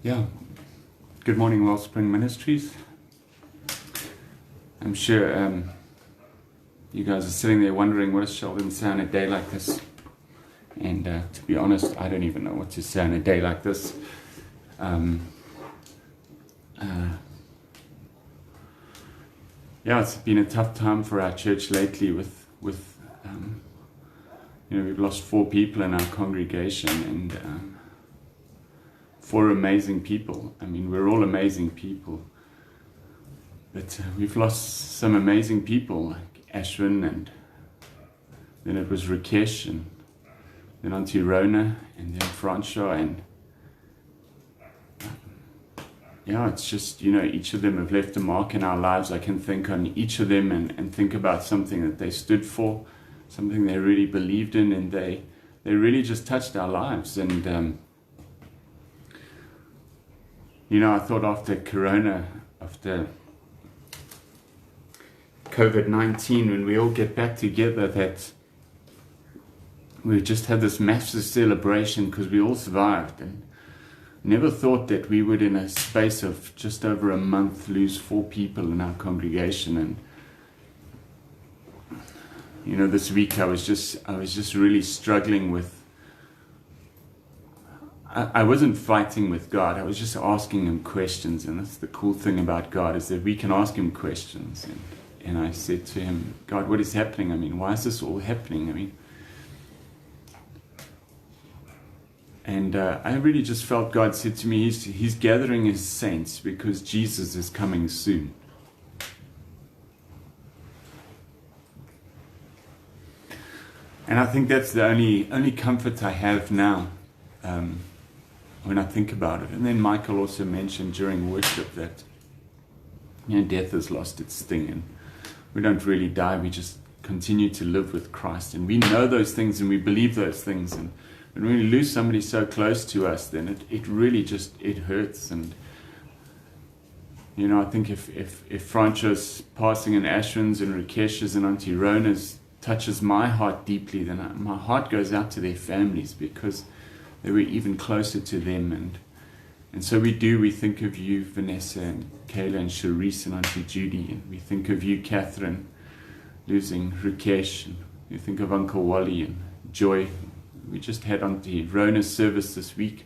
Yeah, good morning, Wellspring Ministries. I'm sure you guys are sitting there wondering, what does Sheldon say on a day like this? And to be honest, I don't even know what to say on a day like this. Yeah, it's been a tough time for our church lately with we've lost 4 people in our congregation, and 4 amazing people. I mean, we're all amazing people, but we've lost some amazing people like Ashwin, and then it was Rakesh, and then Auntie Rona, and then Francois, and yeah, it's just, each of them have left a mark in our lives. I can think on each of them and think about something that they stood for, something they really believed in, and they really just touched our lives. And I thought after COVID-19, when we all get back together, that we just had this massive celebration because we all survived, and never thought that we would, in a space of just over a month, lose 4 people in our congregation. And this week I was just really struggling with. I wasn't fighting with God. I was just asking him questions, and that's the cool thing about God, is that we can ask him questions. And I said to him, God, what is happening? I mean, why is this all happening? And I really just felt God said to me, he's gathering his saints because Jesus is coming soon. And I think that's the only comfort I have now when I think about it. And then Michael also mentioned during worship that death has lost its sting, and we don't really die, we just continue to live with Christ. And we know those things and we believe those things, and when we lose somebody so close to us, then it really just, it hurts. And I think if Francois' passing and Ashwin's and Rakesh's and Auntie Rona's touches my heart deeply, then my heart goes out to their families, because they were even closer to them. And so we think of you, Vanessa and Kayla and Sharice and Auntie Judy, and we think of you, Catherine, losing Rakesh, and we think of Uncle Wally and Joy. We just had Auntie Rona's service this week,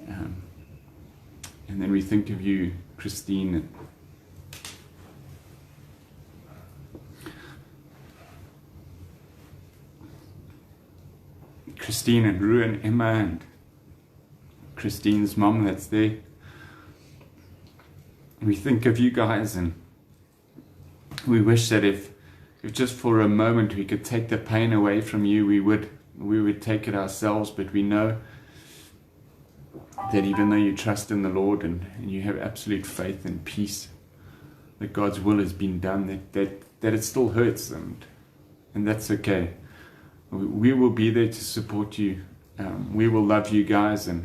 and then we think of you, Christine, and Rue and Emma and Christine's mom that's there. We think of you guys, and we wish that if just for a moment we could take the pain away from you, we would take it ourselves. But we know that even though you trust in the Lord and you have absolute faith and peace that God's will has been done, that it still hurts, and that's okay. We will be there to support you. We will love you guys, and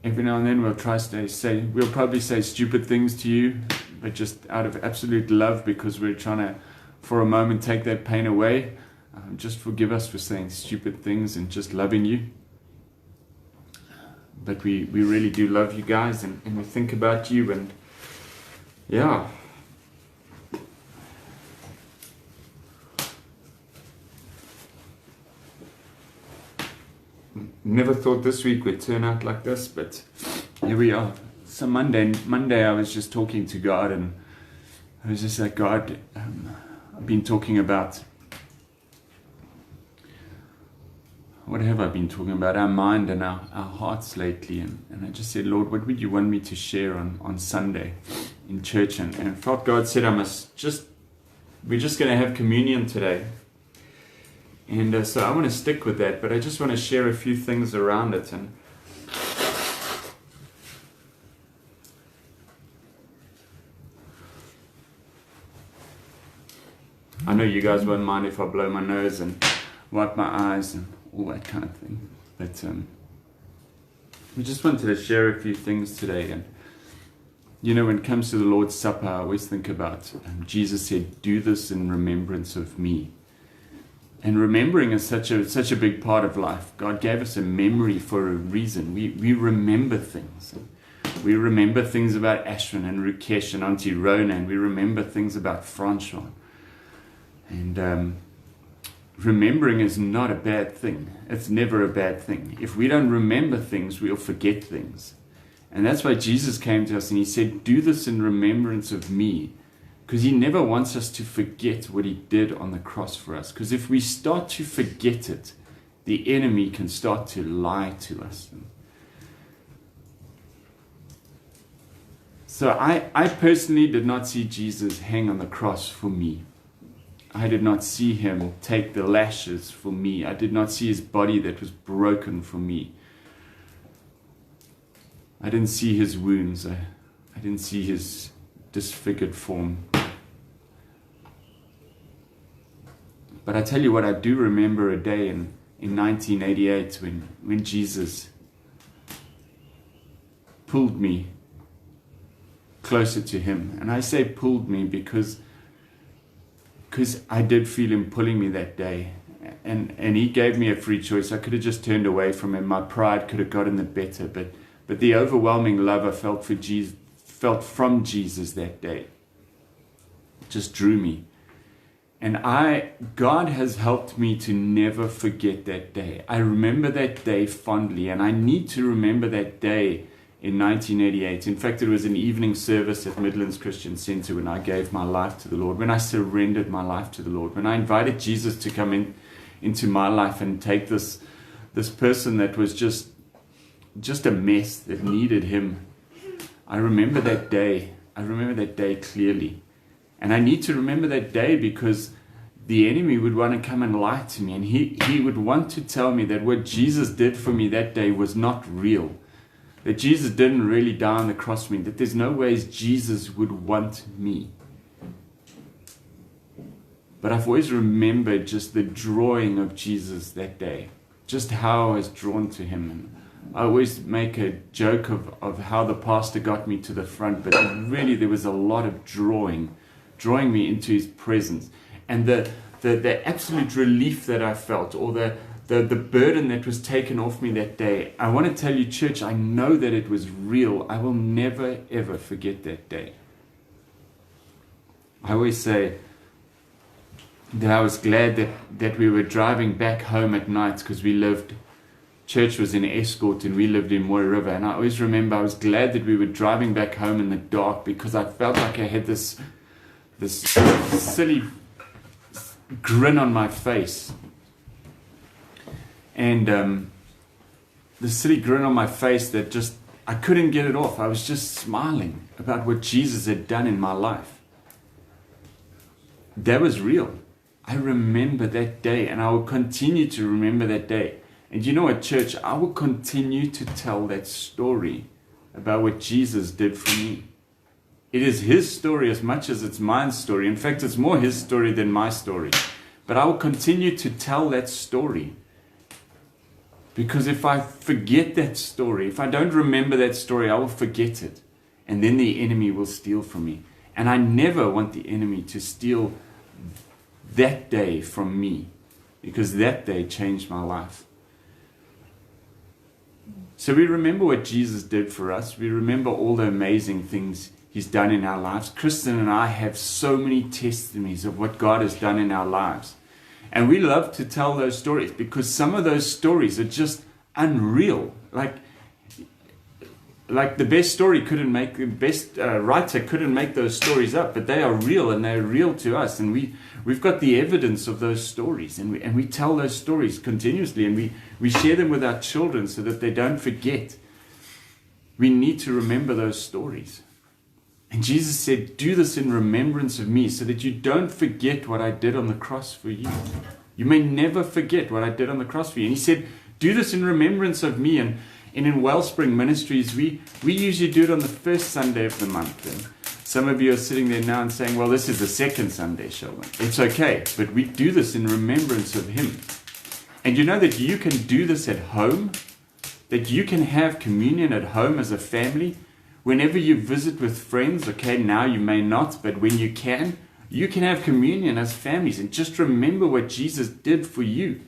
every now and then we'll we'll probably say stupid things to you, but just out of absolute love, because we're trying to, for a moment, take that pain away. Just forgive us for saying stupid things and just loving you. But we really do love you guys, and we think about you, and yeah. Never thought this week would turn out like this, but here we are. So Monday I was just talking to God, and I was just like, God, I've been talking about, what have I been talking about? Our mind and our hearts lately. And I just said, Lord, what would you want me to share on Sunday in church? And I felt God said, we're just going to have communion today. And so I want to stick with that, but I just want to share a few things around it. And I know you guys won't mind if I blow my nose and wipe my eyes and all that kind of thing. But we just wanted to share a few things today. And when it comes to the Lord's Supper, I always think about Jesus said, do this in remembrance of me. And remembering is such a big part of life. God gave us a memory for a reason. We remember things. We remember things about Ashwin and Rukesh and Auntie Rona, and we remember things about Francois. And remembering is not a bad thing. It's never a bad thing. If we don't remember things, we'll forget things. And that's why Jesus came to us and he said, do this in remembrance of me. Because he never wants us to forget what he did on the cross for us. Because if we start to forget it, the enemy can start to lie to us. So I personally did not see Jesus hang on the cross for me. I did not see him take the lashes for me. I did not see his body that was broken for me. I didn't see his wounds. I didn't see his disfigured form. But I tell you what, I do remember a day in 1988 when Jesus pulled me closer to him. And I say pulled me because I did feel him pulling me that day. And he gave me a free choice. I could have just turned away from him. My pride could have gotten the better. But the overwhelming love I felt from Jesus that day just drew me. And God has helped me to never forget that day. I remember that day fondly, and I need to remember that day in 1988. In fact, it was an evening service at Midlands Christian Center when I gave my life to the Lord, when I surrendered my life to the Lord, when I invited Jesus to come into my life and take this person that was just a mess that needed him. I remember that day. I remember that day clearly. And I need to remember that day because the enemy would want to come and lie to me. And he would want to tell me that what Jesus did for me that day was not real. That Jesus didn't really die on the cross for me. That there's no ways Jesus would want me. But I've always remembered just the drawing of Jesus that day. Just how I was drawn to him. And I always make a joke of how the pastor got me to the front. But really there was a lot of drawing me into his presence. And the absolute relief that I felt, or the burden that was taken off me that day, I want to tell you, church, I know that it was real. I will never, ever forget that day. I always say that I was glad that we were driving back home at night because church was in Escort and we lived in Moy River. And I always remember I was glad that we were driving back home in the dark because I felt like I had this silly grin on my face. And the silly grin on my face that just, I couldn't get it off. I was just smiling about what Jesus had done in my life. That was real. I remember that day, and I will continue to remember that day. And you know what, church? I will continue to tell that story about what Jesus did for me. It is his story as much as it's my story. In fact, it's more his story than my story. But I will continue to tell that story. Because if I forget that story, if I don't remember that story, I will forget it. And then the enemy will steal from me. And I never want the enemy to steal that day from me. Because that day changed my life. So we remember what Jesus did for us. We remember all the amazing things he's done in our lives. Kristen and I have so many testimonies of what God has done in our lives. And we love to tell those stories because some of those stories are just unreal. Like the best writer couldn't make those stories up, but they are real and they're real to us. And we've got the evidence of those stories, and we tell those stories continuously, and we share them with our children so that they don't forget. We need to remember those stories. And Jesus said, do this in remembrance of me so that you don't forget what I did on the cross for you. You may never forget what I did on the cross for you. And he said, do this in remembrance of me. And in Wellspring Ministries, we usually do it on the first Sunday of the month. And some of you are sitting there now and saying, well, this is the second Sunday, Sheldon. It's okay, but we do this in remembrance of him. And you know that you can do this at home, that you can have communion at home as a family. Whenever you visit with friends, okay, now you may not, but when you can, You can have communion as families and just remember what Jesus did for you.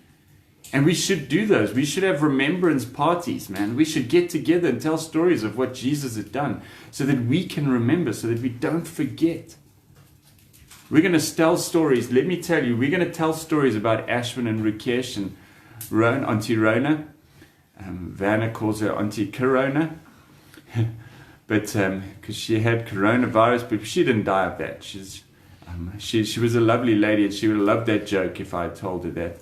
And we should do those. We should have remembrance parties, man. We should get together and tell stories of what Jesus had done so that we can remember, so that we don't forget. We're going to tell stories. Let me tell you, we're going to tell stories about Ashwin and Rakesh and Auntie Rona. Vanna calls her Auntie Corona. But because she had coronavirus, but she didn't die of that. She was a lovely lady, and she would have loved that joke if I had told her that.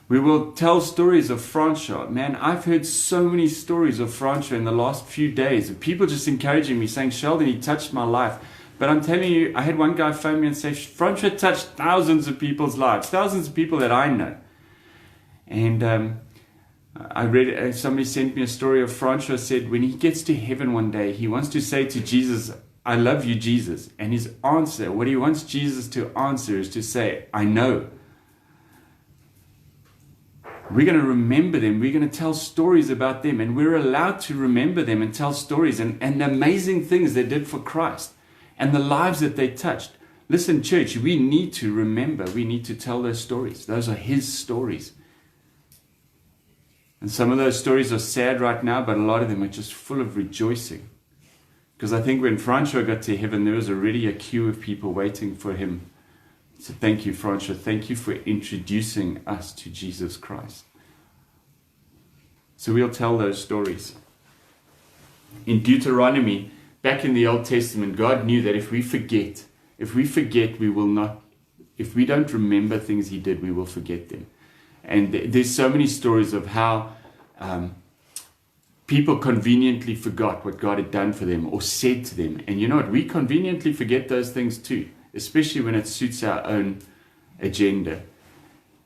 We will tell stories of Francois. Man, I've heard so many stories of Francois in the last few days of people just encouraging me, saying, Sheldon, he touched my life. But I'm telling you, I had one guy phone me and say, Francois touched thousands of people's lives, thousands of people that I know. And I read, somebody sent me a story of Francois said, when he gets to heaven one day, he wants to say to Jesus, I love you, Jesus. And his answer, what he wants Jesus to answer is to say, I know. We're going to remember them. We're going to tell stories about them. And we're allowed to remember them and tell stories and the amazing things they did for Christ and the lives that they touched. Listen, church, we need to remember. We need to tell those stories. Those are his stories. And some of those stories are sad right now, but a lot of them are just full of rejoicing. Because I think when Francois got to heaven, there was already a queue of people waiting for him. So thank you, Francois. Thank you for introducing us to Jesus Christ. So we'll tell those stories. In Deuteronomy, back in the Old Testament, God knew that if we forget, we will not, if we don't remember things he did, we will forget them. And there's so many stories of how people conveniently forgot what God had done for them or said to them. And you know what? We conveniently forget those things too, especially when it suits our own agenda.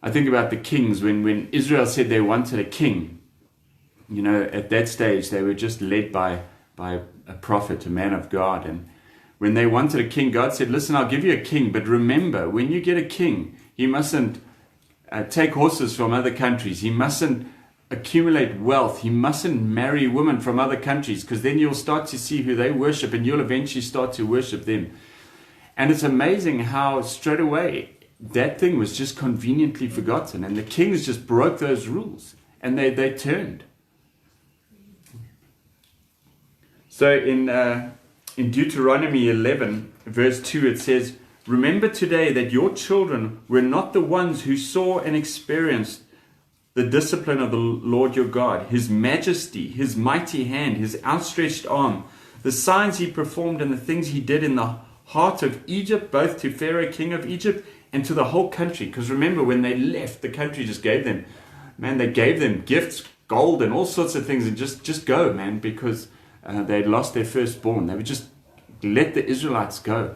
I think about the kings. When Israel said they wanted a king, you know, at that stage they were just led by a prophet, a man of God. And when they wanted a king, God said, listen, I'll give you a king, but remember, when you get a king, he mustn't take horses from other countries. He mustn't accumulate wealth. He mustn't marry women from other countries, because then you'll start to see who they worship and you'll eventually start to worship them. And it's amazing how straight away that thing was just conveniently forgotten, and the kings just broke those rules and they turned. So in Deuteronomy 11 verse 2 it says, remember today that your children were not the ones who saw and experienced the discipline of the Lord your God, his majesty, his mighty hand, his outstretched arm, the signs he performed and the things he did in the heart of Egypt, both to Pharaoh, king of Egypt, and to the whole country. Because remember, when they left, the country just gave them, man, they gave them gifts, gold and all sorts of things, and just go, man, because they'd lost their firstborn. They would just let the Israelites go.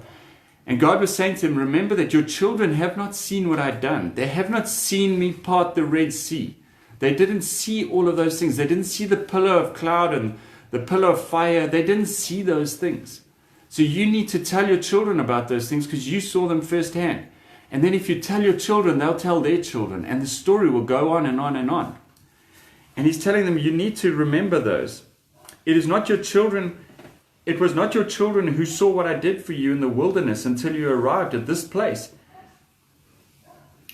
And God was saying to them, remember that your children have not seen what I've done. They have not seen me part the Red Sea. They didn't see all of those things. They didn't see the pillar of cloud and the pillar of fire. They didn't see those things. So you need to tell your children about those things because you saw them firsthand. And then if you tell your children, they'll tell their children. And the story will go on and on and on. And he's telling them, you need to remember those. It is not your children. It was not your children who saw what I did for you in the wilderness until you arrived at this place.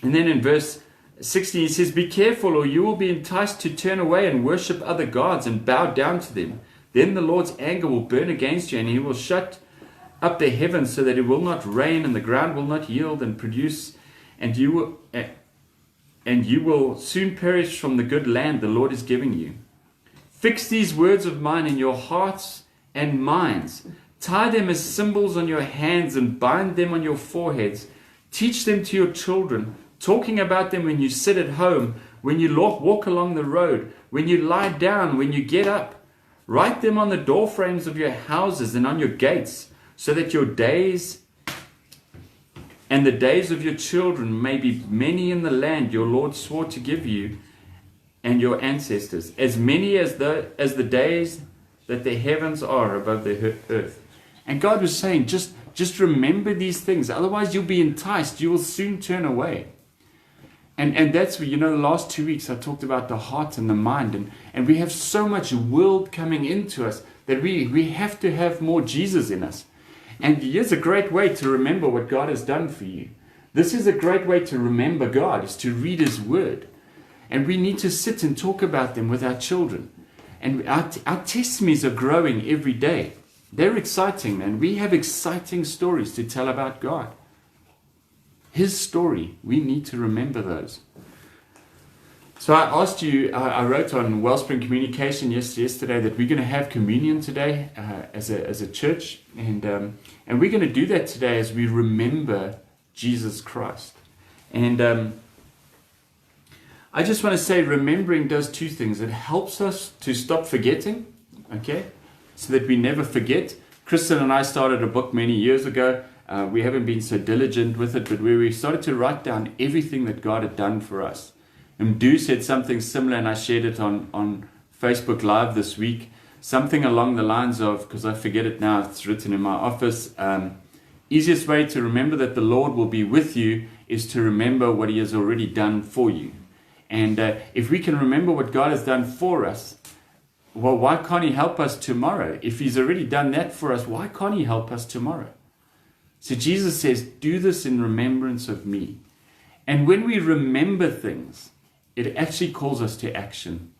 And then in verse 16 he says, be careful or you will be enticed to turn away and worship other gods and bow down to them. Then the Lord's anger will burn against you, and he will shut up the heavens so that it will not rain, and the ground will not yield and produce, and you will soon perish from the good land the Lord is giving you. Fix these words of mine in your hearts and minds. Tie them as symbols on your hands and bind them on your foreheads. Teach them to your children, talking about them when you sit at home, when you walk along the road, when you lie down, when you get up. Write them on the doorframes of your houses and on your gates, so that your days and the days of your children may be many in the land your Lord swore to give you and your ancestors, as many as the days that the heavens are above the earth. And God was saying, just remember these things, otherwise you'll be enticed, you will soon turn away. And that's where, the last 2 weeks I talked about the heart and the mind, and we have so much world coming into us that we have to have more Jesus in us. And here's a great way to remember what God has done for you. This is a great way to remember God, is to read His Word. And we need to sit and talk about them with our children. And our testimonies are growing every day. They're exciting, man. We have exciting stories to tell about God. His story. We need to remember those. So I asked you, I wrote on Wellspring Communication yesterday that we're going to have communion today as a church. And we're going to do that today as we remember Jesus Christ. And I just want to say remembering does two things. It helps us to stop forgetting, okay, so that we never forget. Kristen and I started a book many years ago. We haven't been so diligent with it, but where we started to write down everything that God had done for us. And Du said something similar, and I shared it on Facebook Live this week. Something along the lines of, because I forget it now, it's written in my office, easiest way to remember that the Lord will be with you is to remember what He has already done for you. And if we can remember what God has done for us, well, why can't He help us tomorrow? If He's already done that for us, why can't He help us tomorrow? So Jesus says, do this in remembrance of me. And when we remember things, it actually calls us to action.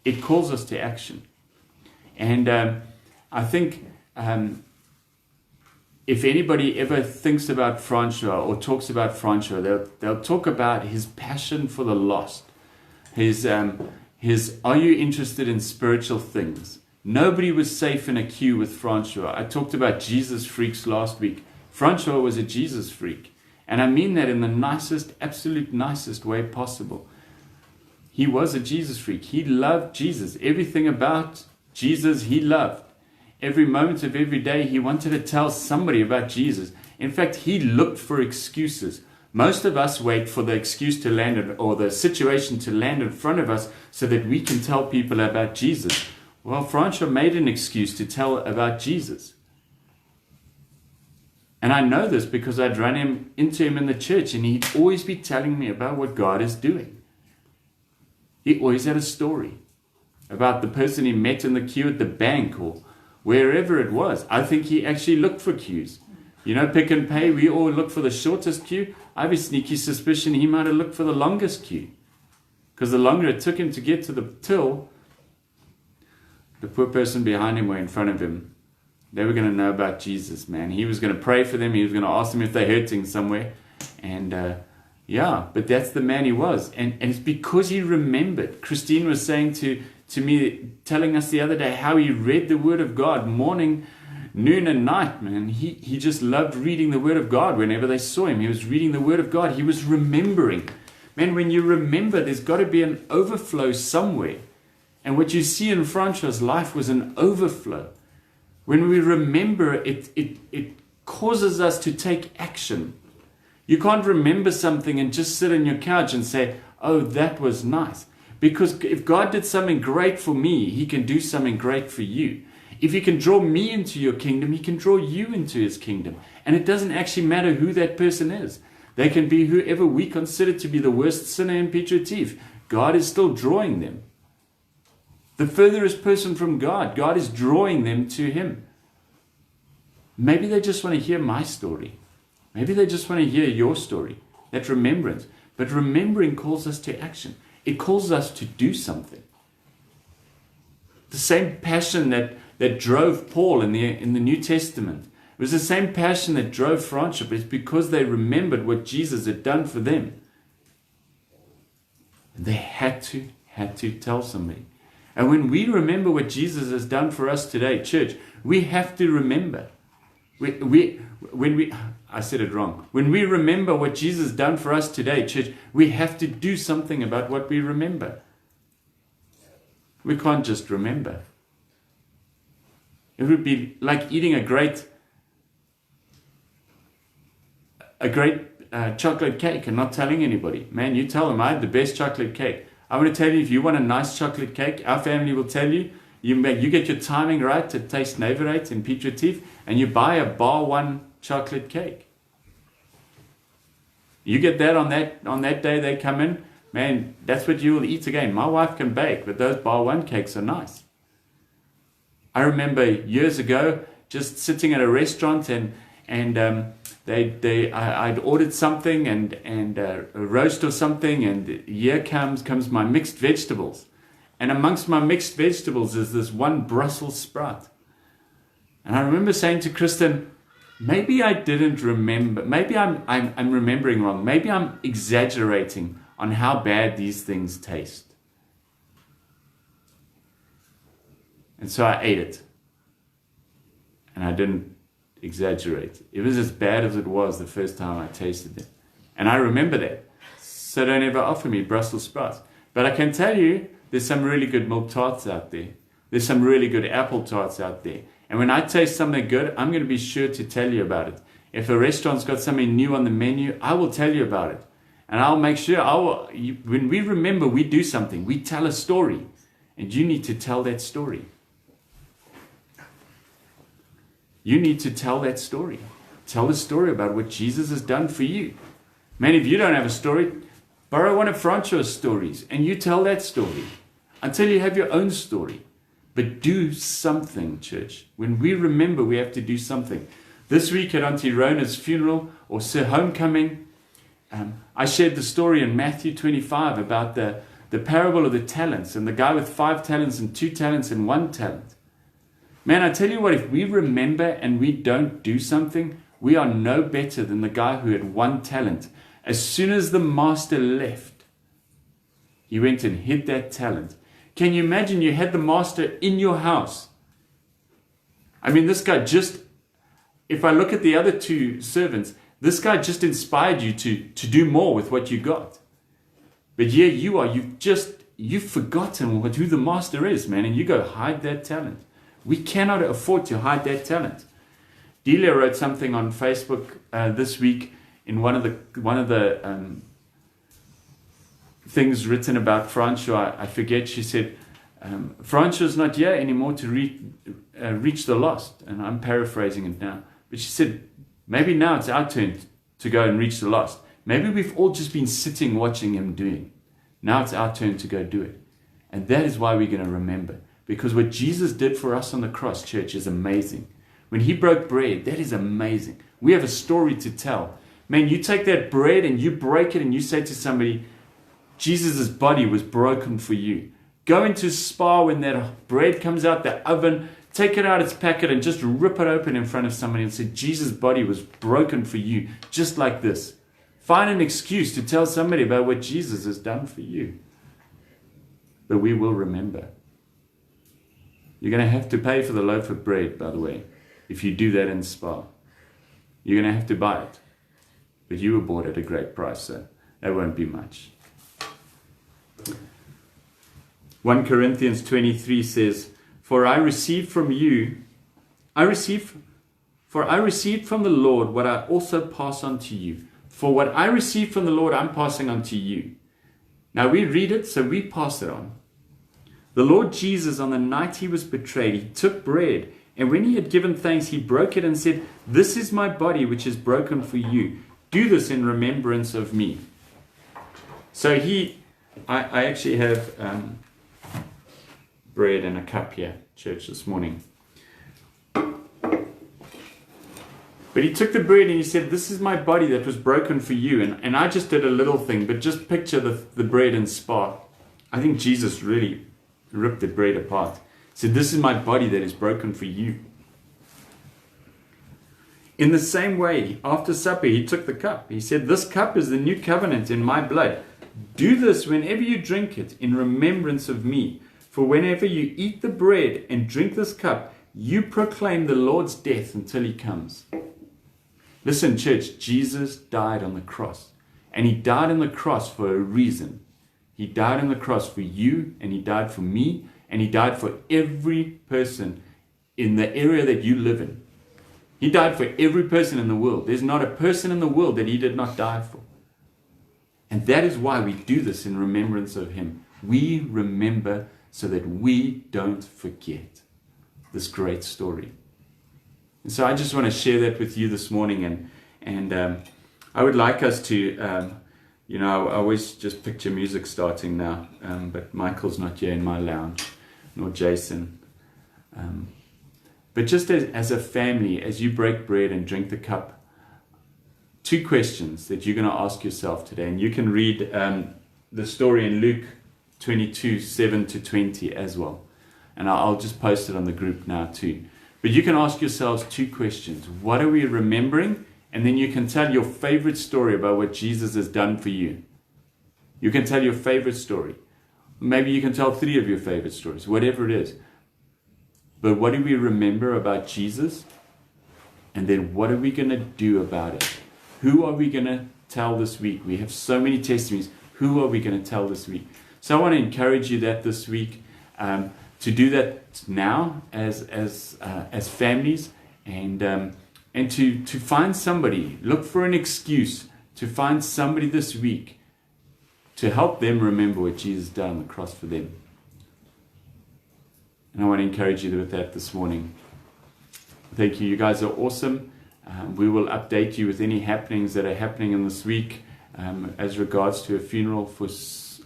It calls us to action. And I think if anybody ever thinks about Francois or talks about Francois, they'll talk about his passion for the lost. His are you interested in spiritual things? Nobody was safe in a queue with Francois. I talked about Jesus freaks last week. Francois was a Jesus freak. And I mean that in the nicest, absolute nicest way possible. He was a Jesus freak. He loved Jesus. Everything about Jesus he loved. Every moment of every day he wanted to tell somebody about Jesus. In fact, he looked for excuses. Most of us wait for the excuse to land or the situation to land in front of us so that we can tell people about Jesus. Well, Francois made an excuse to tell about Jesus. And I know this because I'd run into him in the church, and he'd always be telling me about what God is doing. He always had a story about the person he met in the queue at the bank or wherever it was. I think he actually looked for queues. You know, Pick and Pay, we all look for the shortest queue. I have a sneaky suspicion he might have looked for the longest queue. Because the longer it took him to get to the till, the poor person behind him or in front of him, they were going to know about Jesus, man. He was going to pray for them. He was going to ask them if they're hurting somewhere. And yeah, but that's the man he was. And it's because he remembered. Christine was saying to me, telling us the other day how he read the Word of God morning, noon and night, man. He just loved reading the Word of God whenever they saw him. He was reading the Word of God. He was remembering. Man, when you remember, there's got to be an overflow somewhere. And what you see in Francois' life was an overflow. When we remember, it causes us to take action. You can't remember something and just sit on your couch and say, oh, that was nice. Because if God did something great for me, He can do something great for you. If He can draw me into your kingdom, He can draw you into His kingdom. And it doesn't actually matter who that person is. They can be whoever we consider to be the worst sinner in Piet Retief. God is still drawing them. The furthest person from God, God is drawing them to Him. Maybe they just want to hear my story. Maybe they just want to hear your story. That remembrance. But remembering calls us to action. It calls us to do something. The same passion that drove Paul in the New Testament. It was the same passion that drove Francois. It's because they remembered what Jesus had done for them. And they had to tell somebody. And when we remember what Jesus has done for us today, church, we have to remember. I said it wrong. When we remember what Jesus has done for us today, church, we have to do something about what we remember. We can't just remember. It would be like eating a great chocolate cake and not telling anybody. Man, you tell them, I had the best chocolate cake. I want to tell you, if you want a nice chocolate cake, our family will tell you, you get your timing right to Taste Navorate in Piet Retief, and you buy a bar one chocolate cake. You get that on that day they come in, man, that's what you will eat again. My wife can bake, but those bar one cakes are nice. I remember years ago just sitting at a restaurant, and and I'd ordered something and a roast or something, and here comes my mixed vegetables. And amongst my mixed vegetables is this one Brussels sprout. And I remember saying to Kristen, maybe I didn't remember, maybe I'm remembering wrong, maybe I'm exaggerating on how bad these things taste. And so I ate it. And I didn't exaggerate. It was as bad as it was the first time I tasted it. And I remember that. So don't ever offer me Brussels sprouts. But I can tell you, there's some really good milk tarts out there. There's some really good apple tarts out there. And when I taste something good, I'm going to be sure to tell you about it. If a restaurant's got something new on the menu, I will tell you about it. And I'll make sure, when we remember we do something, we tell a story. And you need to tell that story. You need to tell that story. Tell the story about what Jesus has done for you. Man, if you don't have a story, borrow one of Francois's stories and you tell that story until you have your own story. But do something, church. When we remember, we have to do something. This week at Auntie Rona's funeral or Sir Homecoming, I shared the story in Matthew 25 about the parable of the talents and the guy with 5 talents and 2 talents and 1 talent. Man, I tell you what, if we remember and we don't do something, we are no better than the guy who had 1 talent. As soon as the master left, he went and hid that talent. Can you imagine you had the master in your house? I mean, this guy if I look at the other 2 servants, this guy just inspired you to do more with what you got. But here you are, you've forgotten who the master is, man, and you go hide that talent. We cannot afford to hide that talent. Delia wrote something on Facebook this week in one of the things written about Francois. I forget. She said, Francois is not here anymore to reach the lost. And I'm paraphrasing it now. But she said, maybe now it's our turn to go and reach the lost. Maybe we've all just been sitting watching him doing. Now it's our turn to go do it. And that is why we're going to remember. Because what Jesus did for us on the cross, church, is amazing. When he broke bread, that is amazing. We have a story to tell. Man, you take that bread and you break it and you say to somebody, Jesus' body was broken for you. Go into Spa when that bread comes out the oven, take it out its packet and just rip it open in front of somebody and say, Jesus' body was broken for you, just like this. Find an excuse to tell somebody about what Jesus has done for you. But we will remember. You're going to have to pay for the loaf of bread, by the way, if you do that in Spa. You're going to have to buy it. But you were bought at a great price, so that won't be much. 1 Corinthians 23 says, For I received from the Lord what I also pass on to you. For what I received from the Lord, I'm passing on to you. Now we read it, so we pass it on. The Lord Jesus, on the night he was betrayed, he took bread, and when he had given thanks, he broke it and said, This is my body, which is broken for you. Do this in remembrance of me. So I actually have bread and a cup here, church, this morning. But he took the bread and he said, This is my body that was broken for you. And I just did a little thing, but just picture the bread in Spa. I think Jesus really ripped the bread apart. He said, This is my body that is broken for you. In the same way, after supper, he took the cup. He said, This cup is the new covenant in my blood. Do this whenever you drink it in remembrance of me. For whenever you eat the bread and drink this cup, you proclaim the Lord's death until he comes. Listen, church, Jesus died on the cross. And he died on the cross for a reason. He died on the cross for you, and he died for me, and he died for every person in the area that you live in. He died for every person in the world. There's not a person in the world that he did not die for. And that is why we do this in remembrance of him. We remember so that we don't forget this great story. And so I just want to share that with you this morning. And I would like us to, I always just picture music starting now. But Michael's not here in my lounge, nor Jason. But just as a family, as you break bread and drink the cup, 2 questions that you're going to ask yourself today. And you can read the story in Luke 22, 7 to 20 as well. And I'll just post it on the group now too. But you can ask yourselves 2 questions. What are we remembering? And then you can tell your favorite story about what Jesus has done for you. You can tell your favorite story. Maybe you can tell 3 of your favorite stories, whatever it is. But what do we remember about Jesus? And then what are we going to do about it? Who are we going to tell this week? We have so many testimonies. Who are we going to tell this week? So I want to encourage you that this week to do that now as families, and to find somebody. Look for an excuse to find somebody this week to help them remember what Jesus did on the cross for them. And I want to encourage you with that this morning. Thank you. You guys are awesome. We will update you with any happenings that are happening in this week as regards to a funeral for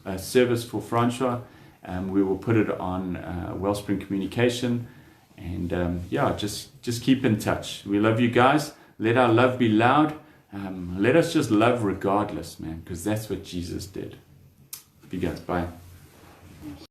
a service for Francois. We will put it on Wellspring Communication. And just keep in touch. We love you guys. Let our love be loud. Let us just love regardless, man, because that's what Jesus did. Love you guys. Bye.